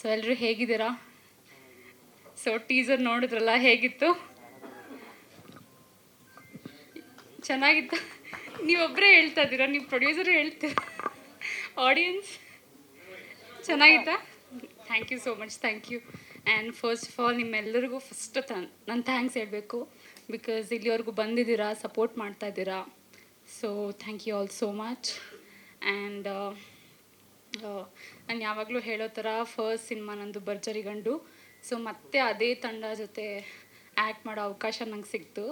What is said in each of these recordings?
So ಎಲ್ಲರೂ ಹೇಗಿದ್ದೀರಾ? So teaser ನೋಡಿದ್ರಲ್ಲ, ಹೇಗಿತ್ತು? ಚೆನ್ನಾಗಿತ್ತು. ನೀವೊಬ್ಬರೇ ಹೇಳ್ತಾ ಇದ್ದೀರಾ, ನೀವು ಪ್ರೊಡ್ಯೂಸರೇ ಹೇಳ್ತೀರ, ಆಡಿಯನ್ಸ್ ಚೆನ್ನಾಗಿತ್ತಾ? Thank you so much, thank you. And first of all ನಿಮ್ಮೆಲ್ಲರಿಗೂ ಫಸ್ಟ್ ನಾನು ಥ್ಯಾಂಕ್ಸ್ ಹೇಳಬೇಕು, ಬಿಕಾಸ್ ಇಲ್ಲಿವರೆಗೂ ಬಂದಿದ್ದೀರಾ, ಸಪೋರ್ಟ್ ಮಾಡ್ತಾ ಇದ್ದೀರಾ. So thank you all so much. And ನಾನು ಯಾವಾಗಲೂ ಹೇಳೋ ಥರ ಫಸ್ಟ್ ಸಿನಿಮಾ ನಂದು ಭರ್ಜರಿ ಗಂಡು. ಸೊ ಮತ್ತೆ ಅದೇ ತಂಡ ಜೊತೆ ಆ್ಯಕ್ಟ್ ಮಾಡೋ ಅವಕಾಶ ನಂಗೆ ಸಿಕ್ತು.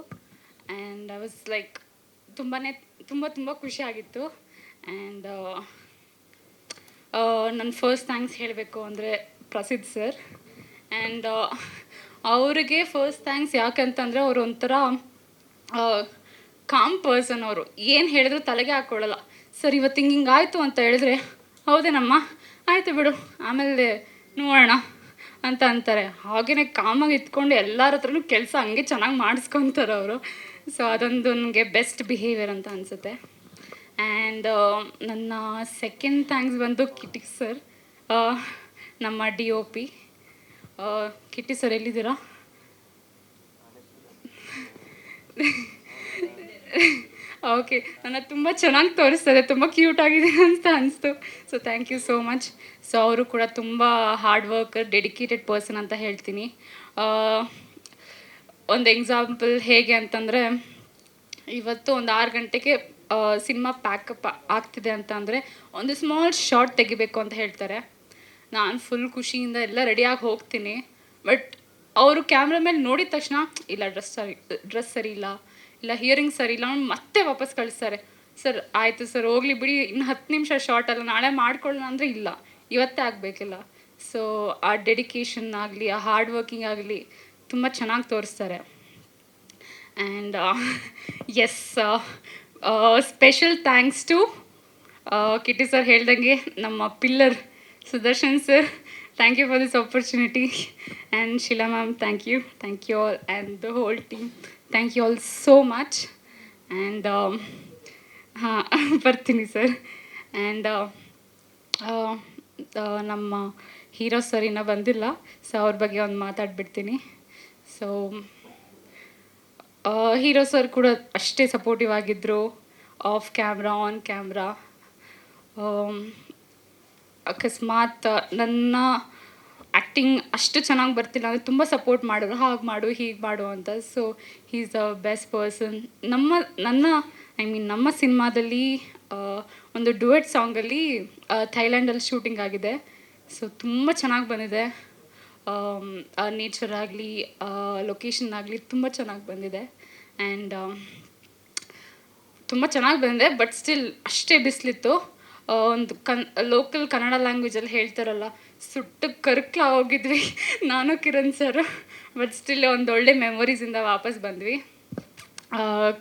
ಆ್ಯಂಡ್ ಐ ವಾಸ್ ಲೈಕ್ ತುಂಬ ಖುಷಿ ಆಗಿತ್ತು. ಆ್ಯಂಡ್ ನನ್ನ ಫಸ್ಟ್ ಥ್ಯಾಂಕ್ಸ್ ಹೇಳಬೇಕು ಅಂದರೆ ಪ್ರಸಿದ್ಧ ಸರ್. ಆ್ಯಂಡ್ ಅವರಿಗೆ ಫಸ್ಟ್ ಥ್ಯಾಂಕ್ಸ್ ಯಾಕಂತಂದರೆ ಅವರು ಒಂಥರ ಕಾಮ್ ಪರ್ಸನ್. ಅವರು ಏನು ಹೇಳಿದ್ರು ತಲೆಗೆ ಹಾಕ್ಕೊಳ್ಳಲ್ಲ. ಸರ್ ಇವತ್ತು ಹಿಂಗಾಯಿತು ಅಂತ ಹೇಳಿದ್ರೆ, ಹೌದೇನಮ್ಮ, ಆಯಿತು ಬಿಡು, ಆಮೇಲೆ ನೋಡೋಣ ಅಂತ ಅಂತಾರೆ. ಹಾಗೆಯೇ ಕಾಮಾಗಿ ಇತ್ಕೊಂಡು ಎಲ್ಲರ ಹತ್ರನೂ ಕೆಲಸ ಹಂಗೆ ಚೆನ್ನಾಗಿ ಮಾಡಿಸ್ಕೊತಾರೆ ಅವರು. ಸೊ ಅದೊಂದು ನನಗೆ ಬೆಸ್ಟ್ ಬಿಹೇವಿಯರ್ ಅಂತ ಅನಿಸುತ್ತೆ. ಆ್ಯಂಡ್ ನನ್ನ ಸೆಕೆಂಡ್ ಥ್ಯಾಂಕ್ಸ್ ಬಂದು ಕಿಟಿ ಸರ್, ನಮ್ಮ DOP. ಕಿಟಿ ಸರ್ ಎಲ್ಲಿದ್ದೀರಾ? ಓಕೆ, ನನ್ನ ತುಂಬ ಚೆನ್ನಾಗಿ ತೋರಿಸ್ತದೆ, ತುಂಬ ಕ್ಯೂಟ್ ಆಗಿದೆ ಅಂತ ಅನಿಸ್ತು. So thank you so much. So ಅವರು ಕೂಡ ತುಂಬ ಹಾರ್ಡ್ ವರ್ಕರ್, ಡೆಡಿಕೇಟೆಡ್ ಪರ್ಸನ್ ಅಂತ ಹೇಳ್ತೀನಿ. ಒಂದು ಎಕ್ಸಾಂಪಲ್ ಹೇಗೆ ಅಂತಂದರೆ, ಇವತ್ತು ಒಂದು 6 ಗಂಟೆಗೆ ಸಿನಿಮಾ ಪ್ಯಾಕಪ್ ಆಗ್ತಿದೆ ಅಂತ ಅಂದರೆ ಒಂದು ಸ್ಮಾಲ್ ಶಾರ್ಟ್ ತೆಗಿಬೇಕು ಅಂತ ಹೇಳ್ತಾರೆ. ನಾನು ಫುಲ್ ಖುಷಿಯಿಂದ ಎಲ್ಲ ರೆಡಿಯಾಗಿ ಹೋಗ್ತೀನಿ. ಬಟ್ ಅವರು ಕ್ಯಾಮ್ರಾ ಮೇಲೆ ನೋಡಿದ ತಕ್ಷಣ, ಇಲ್ಲ ಡ್ರೆಸ್ ಸರಿ ಇಲ್ಲ ಹಿಯರಿಂಗ್ ಸರಿ ಇಲ್ಲ, ಮತ್ತೆ ವಾಪಸ್ ಕಳಿಸ್ತಾರೆ. ಸರ್ ಆಯಿತು ಸರ್, ಹೋಗ್ಲಿ ಬಿಡಿ, ಇನ್ನು 10 ನಿಮಿಷ ಶಾರ್ಟ್ ಅಲ್ಲ, ನಾಳೆ ಮಾಡ್ಕೊಳ್ಳೋಣ ಅಂದರೆ ಇಲ್ಲ, ಇವತ್ತೇ ಆಗಬೇಕಿಲ್ಲ. ಸೊ ಆ ಡೆಡಿಕೇಶನ್ ಆಗಲಿ, ಆ ಹಾರ್ಡ್ ವರ್ಕಿಂಗ್ ಆಗಲಿ ತುಂಬ ಚೆನ್ನಾಗಿ ತೋರಿಸ್ತಾರೆ. And yes, special thanks to Kiti sir ಹೇಳ್ದಂಗೆ ನಮ್ಮ pillar Sudarshan sir, thank you for this opportunity. And Shila ma'am, thank you all, and the whole team, thank you all so much. And ಬರ್ತೀನಿ sir. And ನಮ್ಮ hero sir ಇನ್ನೂ ಬಂದಿಲ್ಲ, so ಅವ್ರ ಬಗ್ಗೆ ಒಂದು ಮಾತಾಡ್ಬಿಡ್ತೀನಿ. So hero sir ಕೂಡ ಅಷ್ಟೇ ಸಪೋರ್ಟಿವ್ ಆಗಿದ್ದರು, ಆಫ್ ಕ್ಯಾಮ್ರಾ, ಆನ್ ಕ್ಯಾಮ್ರಾ. ಅಕಸ್ಮಾತ್ ನನ್ನ ಆ್ಯಕ್ಟಿಂಗ್ ಅಷ್ಟು ಚೆನ್ನಾಗಿ ಬರ್ತಿಲ್ಲ ಅಂದರೆ ತುಂಬ ಸಪೋರ್ಟ್ ಮಾಡೋರು, ಹಾಗೆ ಮಾಡು ಹೀಗೆ ಮಾಡು ಅಂತ. So he is the best person. ನಮ್ಮ ಸಿನಿಮಾದಲ್ಲಿ ಒಂದು ಡುಯೆಟ್ ಸಾಂಗಲ್ಲಿ ಥೈಲ್ಯಾಂಡಲ್ಲಿ ಶೂಟಿಂಗ್ ಆಗಿದೆ. ಸೊ ತುಂಬ ಚೆನ್ನಾಗಿ ಬಂದಿದೆ. ನೇಚರ್ ಆಗಲಿ, ಲೊಕೇಶನ್ ಆಗಲಿ ತುಂಬ ಚೆನ್ನಾಗಿ ಬಂದಿದೆ. ಆ್ಯಂಡ್ ತುಂಬ ಚೆನ್ನಾಗಿ ಬಂದಿದೆ. ಬಟ್ ಸ್ಟಿಲ್ ಅಷ್ಟೇ ಬಿಸಿಲಿತ್ತು. ಒಂದು ಲೋಕಲ್ ಕನ್ನಡ ಲ್ಯಾಂಗ್ವೇಜಲ್ಲಿ ಹೇಳ್ತಾರಲ್ಲ, ಸುಟ್ಟು ಕರ್ಕ್ಲ ಹೋಗಿದ್ವಿ ನಾನು ಕಿರಣ್ ಸರ್. ಬಟ್ ಸ್ಟಿಲ್ ಒಂದು ಒಳ್ಳೆ ಮೆಮೊರೀಸಿಂದ ವಾಪಸ್ ಬಂದ್ವಿ.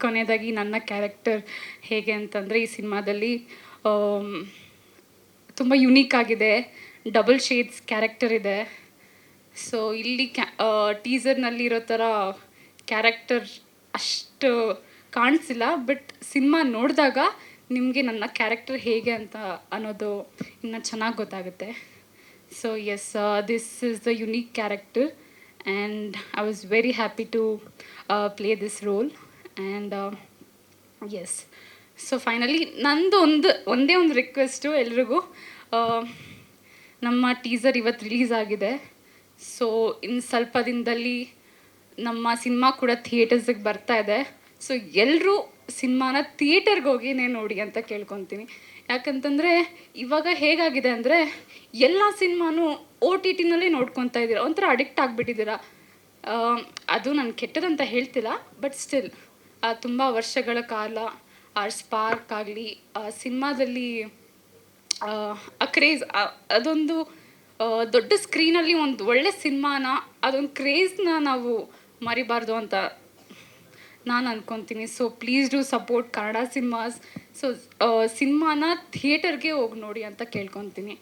ಕೊನೆಯದಾಗಿ ನನ್ನ ಕ್ಯಾರೆಕ್ಟರ್ ಹೇಗೆ ಅಂತಂದರೆ, ಈ ಸಿನಿಮಾದಲ್ಲಿ ತುಂಬ ಯುನೀಕ್ ಆಗಿದೆ, ಡಬಲ್ ಶೇಡ್ಸ್ ಕ್ಯಾರೆಕ್ಟರ್ ಇದೆ. ಸೊ ಇಲ್ಲಿ ಟೀಸರ್ನಲ್ಲಿ ಇರೋ ಥರ ಕ್ಯಾರೆಕ್ಟರ್ ಅಷ್ಟು ಕಾಣಿಸಿಲ್ಲ. ಬಟ್ ಸಿನಿಮಾ ನೋಡಿದಾಗ ನಿಮಗೆ ನನ್ನ ಕ್ಯಾರೆಕ್ಟರ್ ಹೇಗೆ ಅಂತ ಅನ್ನೋದು ಇನ್ನೂ ಚೆನ್ನಾಗಿ ಗೊತ್ತಾಗುತ್ತೆ. So yes, this is the unique character and I was very happy to play this role. And yes, so finally ನಂದು ಒಂದೇ ಒಂದು ರಿಕ್ವೆಸ್ಟು ಎಲ್ರಿಗೂ. ನಮ್ಮ ಟೀಸರ್ ಇವತ್ತು ರಿಲೀಸ್ ಆಗಿದೆ. ಸೊ ಇನ್ನು ಸ್ವಲ್ಪ ದಿನದಲ್ಲಿ ನಮ್ಮ ಸಿನಿಮಾ ಕೂಡ ಥಿಯೇಟರ್ಸಿಗೆ ಬರ್ತಾ ಇದೆ. ಸೊ ಎಲ್ಲರೂ ಸಿನಿಮಾನ ಥಿಯೇಟರ್ಗೆ ಹೋಗಿನೇ ನೋಡಿ ಅಂತ ಕೇಳ್ಕೊತೀನಿ. ಯಾಕಂತಂದರೆ ಇವಾಗ ಹೇಗಾಗಿದೆ ಅಂದರೆ, ಎಲ್ಲ ಸಿನಿಮಾನೂ OTTನಲ್ಲೇ ನೋಡ್ಕೊತಾ ಇದ್ದೀರಾ, ಒಂಥರ ಅಡಿಕ್ಟ್ ಆಗಿಬಿಟ್ಟಿದ್ದೀರಾ. ಅದು ನಾನು ಕೆಟ್ಟದಂತ ಹೇಳ್ತಿಲ್ಲ, ಬಟ್ ಸ್ಟಿಲ್ ತುಂಬ ವರ್ಷಗಳ ಕಾಲ ಆ ಸ್ಪಾರ್ಕ್ ಆಗಲಿ, ಸಿನಿಮಾದಲ್ಲಿ ಆ ಕ್ರೇಜ್, ಅದೊಂದು ದೊಡ್ಡ ಸ್ಕ್ರೀನಲ್ಲಿ ಒಂದು ಒಳ್ಳೆ ಸಿನಿಮಾನ, ಅದೊಂದು ಕ್ರೇಜ್ನ ನಾವು ಮರಿಬಾರ್ದು ಅಂತ ನಾನು ಅಂದ್ಕೊತೀನಿ. So please do support Kannada cinemas. So ಸಿನಿಮಾನ ಥಿಯೇಟರ್ಗೆ ಹೋಗಿ ನೋಡಿ ಅಂತ ಕೇಳ್ಕೊತೀನಿ.